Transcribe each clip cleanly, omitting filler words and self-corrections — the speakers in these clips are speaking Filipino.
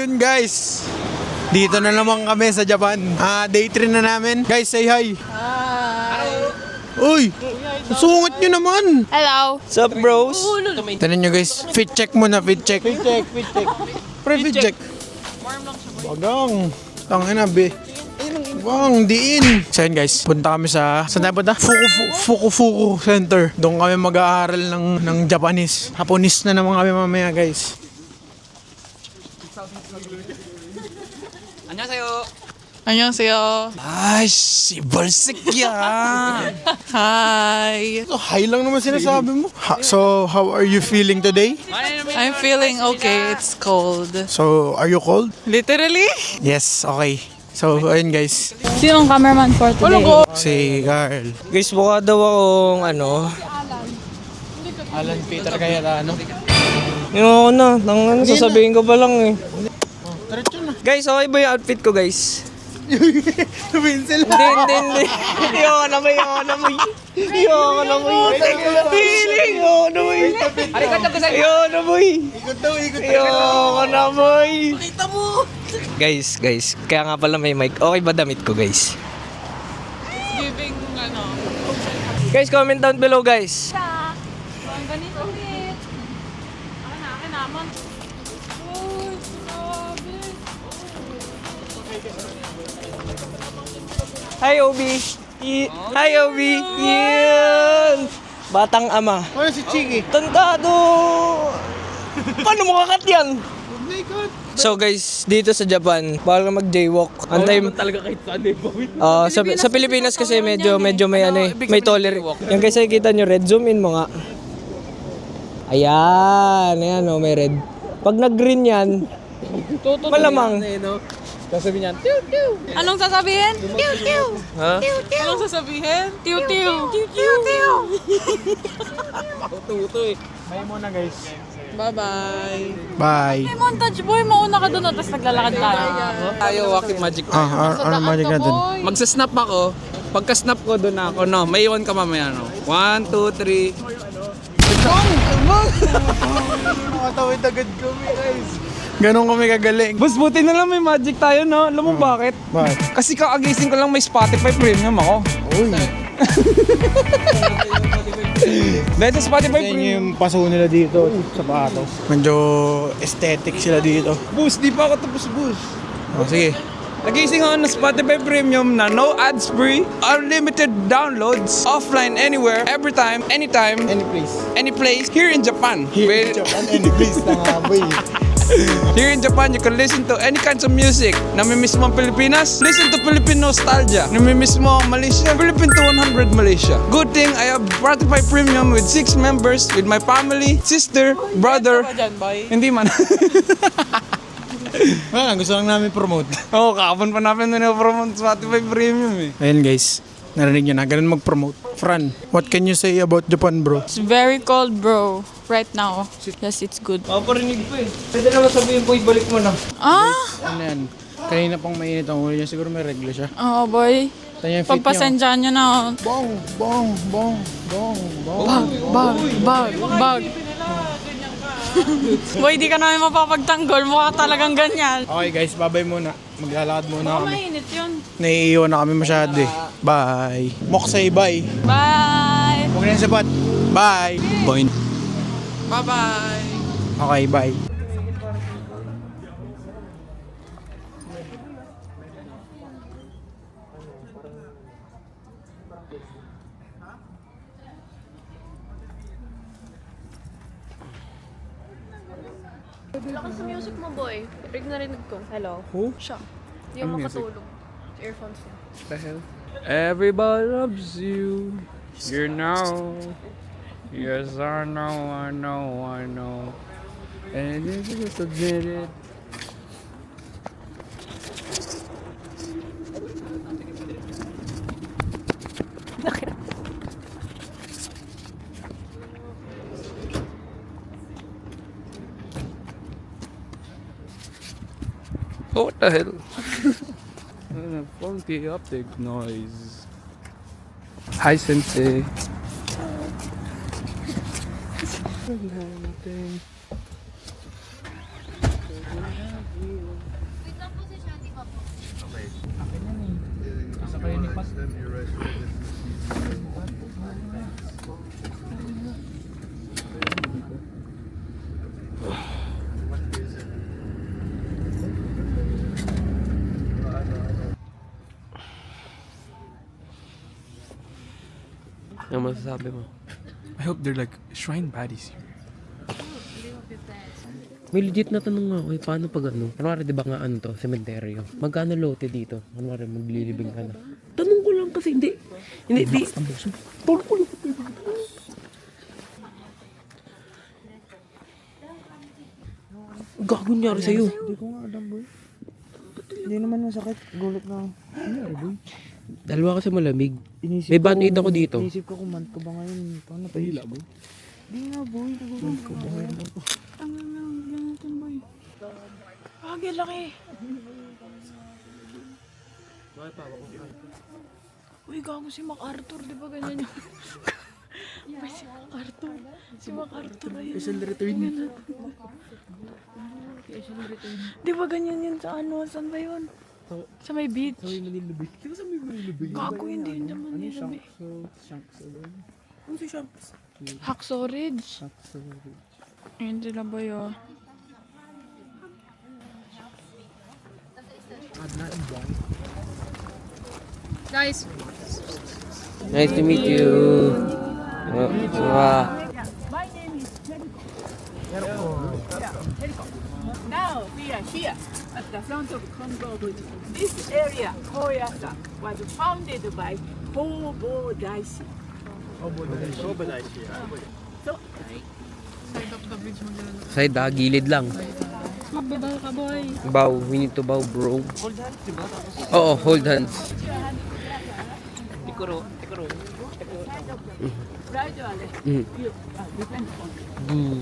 ayun guys. Dito na naman kami sa Japan. Day 3 na namin. Guys, say hi. Hi. Uy, sungit nyo naman. Hello. What's up, bros? Tanan nyo guys, fit check muna, fit check. Fit check. Pre, fit check. Bagang. Tangina, be. Bang, diin. So yun guys, punta kami sa, saan tayo punta? Fukufuku Center. Doon kami mag-aaral ng Japanese. Japanese na naman kami mamaya guys. 안녕하세요. Ay, si Balsik yan. Hi. So, hi lang naman sinasabi mo. So, how are you feeling today? I'm feeling okay. It's cold. So, are you cold? Literally? Yes, okay. So, ayun guys. Sinong cameraman for today? Si Carl. Guys, mukha daw akong Alan Peter kaya ano? Yung ano, sasabihin ko pa lang eh. Diretso na. Guys, okay ba yung outfit ko, guys? Sabihin sila. Hindi. Ayoko na may. Ayoko na may. Ikot daw. Ayoko na may. Guys. Kaya nga pala may mic. Okay ba damit ko, guys? Giving ano. Guys, comment down below, guys. Ang ganito ulit. Akin naman. Uy, grabe. Hi, Obi. Hi, Obi. Yan. Batang ama. Ano si Chiki? Tandado! Paano mo kakat yan? So guys, dito sa Japan, bawal ka mag-jaywalk. Antay talaga kahit saan sa Pilipinas kasi medyo may may tolerate. Yan guys, nakikita nyo red, zoom in mo nga. Ayan, may red. Pag nag-green yan, malamang. Anong sasabihin? Tiw tiw. Ha? Anong sasabihin? Tiw tiw. Tiw tiw. Bye muna guys. Bye-bye. Bye. Hey, montage boy, mauna ka doon tapos naglalakad tayo. Tayo walking magic. Ano magic natin? Magsasnap ako. Pagka-snap ko doon ako, no. May iwan ka mamaya, no. 1, 2, 3. Nakatawid agad kami guys. Ganon kami kagaling. Boss, buti na lang may magic tayo, no. Alam mo bakit? Bakit? Kasi kakagising ko lang may Spotify premium ako. Uy. Dahil sa Spotify Yan premium. yung paso nila dito, sapatos. Medyo aesthetic sila dito. Boss, di pa ako tapos, boss. Oh, sige. Nagising ako ng Spotify Premium na no ads free, unlimited downloads, offline anywhere, every time, anytime, any place, here in Japan. Here in Japan, any place na nga boy. Here in Japan, you can listen to any kinds of music. Namimiss mo ang Pilipinas? Listen to Philippine Nostalgia. Namimiss mo ang Malaysia? Philippine to 100 Malaysia. Good thing I have Spotify Premium with 6 members, with my family, sister, brother. Hindi man. Wala, gusto lang namin promote. Oo, kahapon pa namin na-promote Spotify Premium eh. Ayun guys, narinig nyo na, ganun mag-promote. Fran, what can you say about Japan bro? It's very cold, bro. Right now. Yes, it's good. Paparinig pa eh. Pwede naman sabihin po, ibalik mo na. Ano yan? Kanina pang mainit ang ulo niya, siguro may regla siya. Oo, boy. Tanya yung fit niya. Pagpasensyaan nyo na. Bong. Bag. Boy, di ka namin mapapagtanggol. Mukha talagang ganyan. Okay guys, bye-bye muna. Maglalakad muna kami. Mainit yun. Naiiwan na kami masyado eh. Bye. Moksay, bye. Bye! Huwag na yung sapat. Bye. Point. Bye-bye! Okay, bye. Lakas sa music mo, boy. Rig na rinig ko. Hello? Who? Siya. Hindi ako makatulog. Earphones niya. The hell? Everybody loves you. You know. Yes, I know. And you just admit it. Oh, what the hell? Funky optic noise. Hi, Sensei. Nothing. Ano masasabi mo? I hope they're like shrine baddies here. May legit na tanong nga ako, paano pag ano? Kunwari, di ba nga ano to, sementeryo? Magkano lote dito? Kunwari, maglilibing ka na. Tanong ko lang kasi, hindi. Hindi. Tanong ko lang. Gago nangyari sa'yo. Hindi ko nga alam, boy. Hindi naman masakit. Gulat na. Ano yari, boy? Dalawa kasi malamig. Inisip May band-aid ako dito. Inisip ko kung month ko ba ngayon. Paano pahila, boy? Hindi nga, boy. Month ko ba ngayon? Agi, laki. Uy, gago si MacArthur. Di ba ganyan yung... Uy, si MacArthur. Si MacArthur. Special return. Di ba ganyan yun sa ano? Saan ba yun? Sa may beach. Sa may Manila Beach. Di ba sa may Manila Beach? Gago, hindi yun sa Manila Beach. Ano si Shanks? Hacksaw Ridge. Ayun sila ba yun? Guys, Nice to meet you. Wow. Now we are here at the front of Congo Bridge. This area, Koyasa, was founded by Hobo Daishi. Side gilid lang. magbabaw ka, boy. Bow, we need to bow, bro. Oo, hold hands. Gradually, Mm. depend on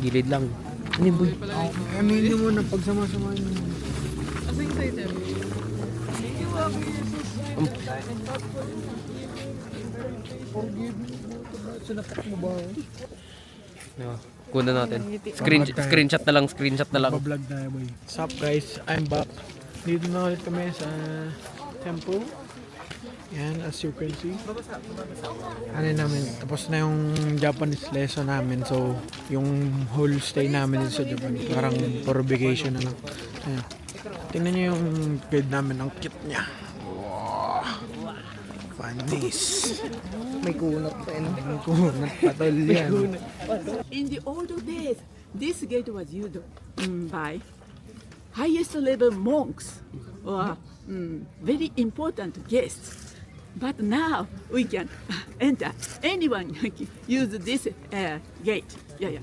Gilid lang. Ano yun, boy? Aminin mo na pagsama-samahin mo. No. Kuna natin. Screenshot na lang, screenshot na lang. Vlog na boy. What's up guys? I'm back. Dito na ulit kami sa temple. Yan, as you can see. Ano namin, tapos na yung Japanese lesson namin. So, yung whole stay namin dito sa Japan, parang for vacation na lang. Ayan. Tingnan nyo yung guide namin, ang cute niya. Wow. Panis. May kunat pa eh. Ang kunat patol yan. In the old days, this gate was used by highest level monks or very important guests. But now we can enter. Anyone can use this gate. Yeah.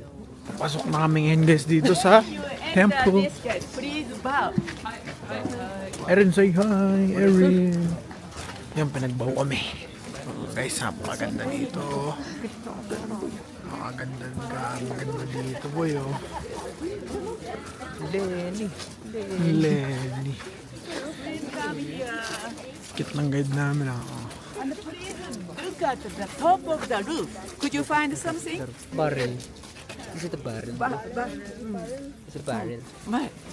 Pasok na kami ngayon guys dito sa Enter temple. this gate. Please bow. Erin, say hi, Erin. Yan, pinagbaw kami. Guys, napakaganda dito. Napakaganda dito, boy, oh. Lenny. Kit ng guide namin, oh. And please look at the top of the roof. Could you find something? Barrel. Is it a barrel? Is it a barrel?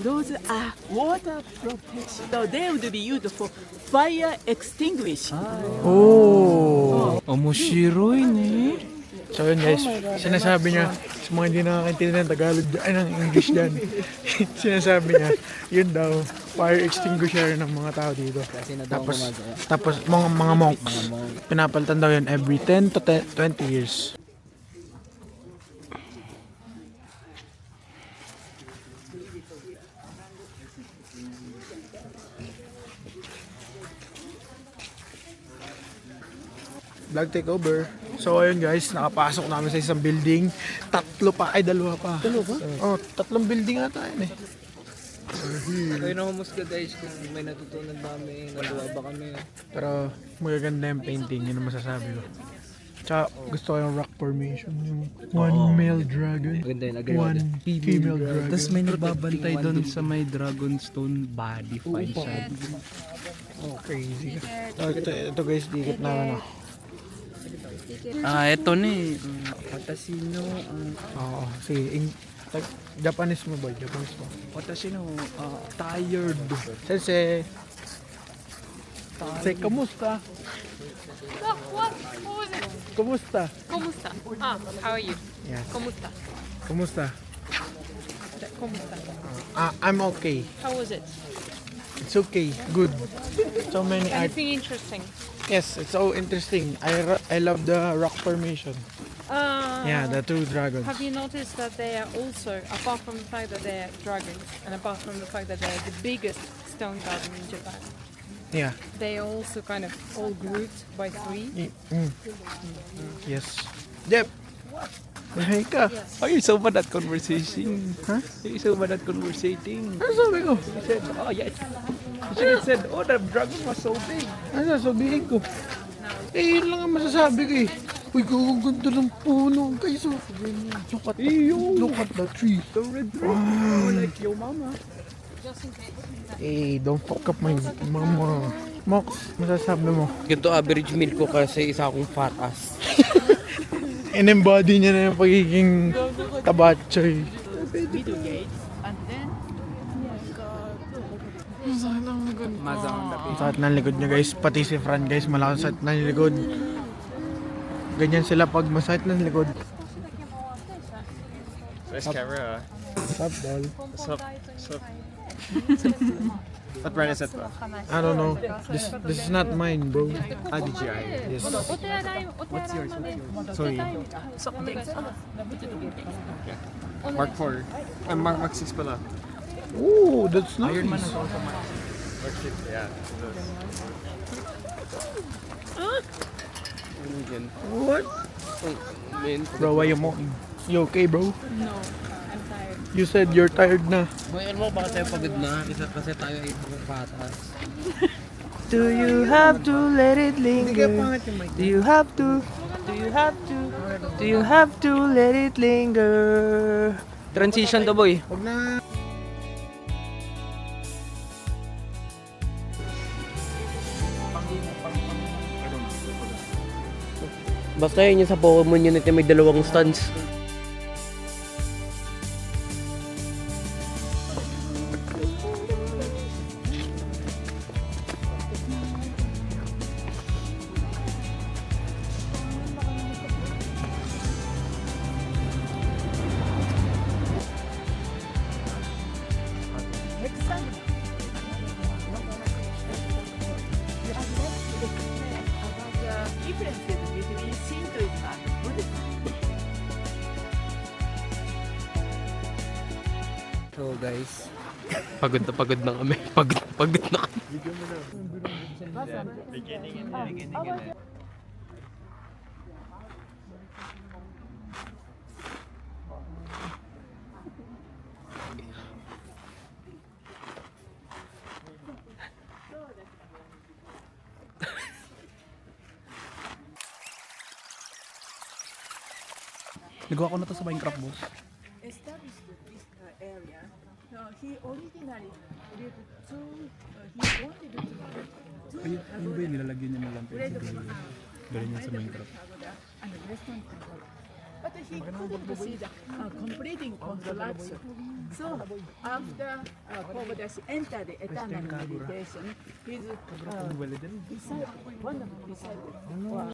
Those are water protection. So they would be used for fire extinguishing. Oh! Omoshiroi ne. So yun guys, sinasabi niya sa mga hindi nakakaintindi ng Tagalog, ay ng English dyan. Sinasabi niya, yun daw, fire extinguisher ng mga tao dito. Tapos mga monks, pinapalitan daw yun every 10 to 20 years. Vlog takeover. So ayun guys, nakapasok namin sa isang building. Dalawa pa. Oh, tatlong building ata yun eh. Kayo na humusga guys kung may natutunan ba kami, nagawa ba kami. Pero magaganda yung painting, yun ang masasabi ko. Tsaka gusto ko yung rock formation, yung one male dragon, Maganda yun, agree one female dragon. Tapos may nagbabantay doon sa may Dragonstone body find side. Oh, crazy. Ito guys, dikit na ano. Ito na eh. Watashi no, Oo, sige. Japanese mo boy, Japanese mo. watashi no, tired. Sensei. Sensei, kamusta? What? What was it? Kamusta? Kumusta? How are you? Yes. Kumusta? Kamusta? Kumusta? I'm okay. How was it? It's okay. Good. So many art. Anything interesting? Yes, it's so interesting. I love the rock formation. Yeah, the two dragons. Have you noticed that they are also, apart from the fact that they are dragons, and apart from the fact that they are the biggest stone garden in Japan, Yeah. they are also kind of all grouped by three? Yes. Yep. Mahay ka. Oh, you're so bad at conversation. Huh? You're so bad at conversating. Ano sabi ko? You said, oh yes. You should have said, oh, the dragon was so big. Ano sasabihin ko? Eh, yun lang ang masasabi ko eh. Uy, gaganda ng puno. Guys, oh. Look at the tree. The red tree. Oh, like your mama. Eh, don't fuck up my mama. Mox, masasabi mo? Ganito average meal ko kasi isa akong fat ass. In-embody niya na yung pagiging tabatchoy. Middle gate, and then Ang sakit ng likod niya guys. Pati si Fran guys, malakas sakit ng likod. Ganyan sila pag masakit ng likod. Nice camera. Stop, doll. Sup. What brand is it? I don't know. This is not mine, bro. DJI. Yes. What's yours? Sorry. Mark 4. Mark 6 pala. Ooh, that's nice. Mark 6, yeah. What? Bro, why you mocking? You okay, bro? No, I'm tired. You said you're tired na. Boy, ano mo, bakit tayo pagod na? Isa kasi tayo ay fat ass. Do you have to let it linger? Do you have to? Do you have to? Do you have to let it linger? Transition to, boy. Huwag na. Basta yun yung sa Pokemon Unit na may dalawang stunts. differences between Shintoism and Buddhism. So guys, pagod na kami. Pagod na kami. Nagawa ko na to sa Minecraft, boss. Established this area. He originally lived to, he wanted to Ayun ba yung nilalagyan niya ng lampion sa dulo? Galing yan sa Minecraft. and restaurant pagoda. But he couldn't proceed completing construction. So after Kobayashi entered the eternal meditation, his decided,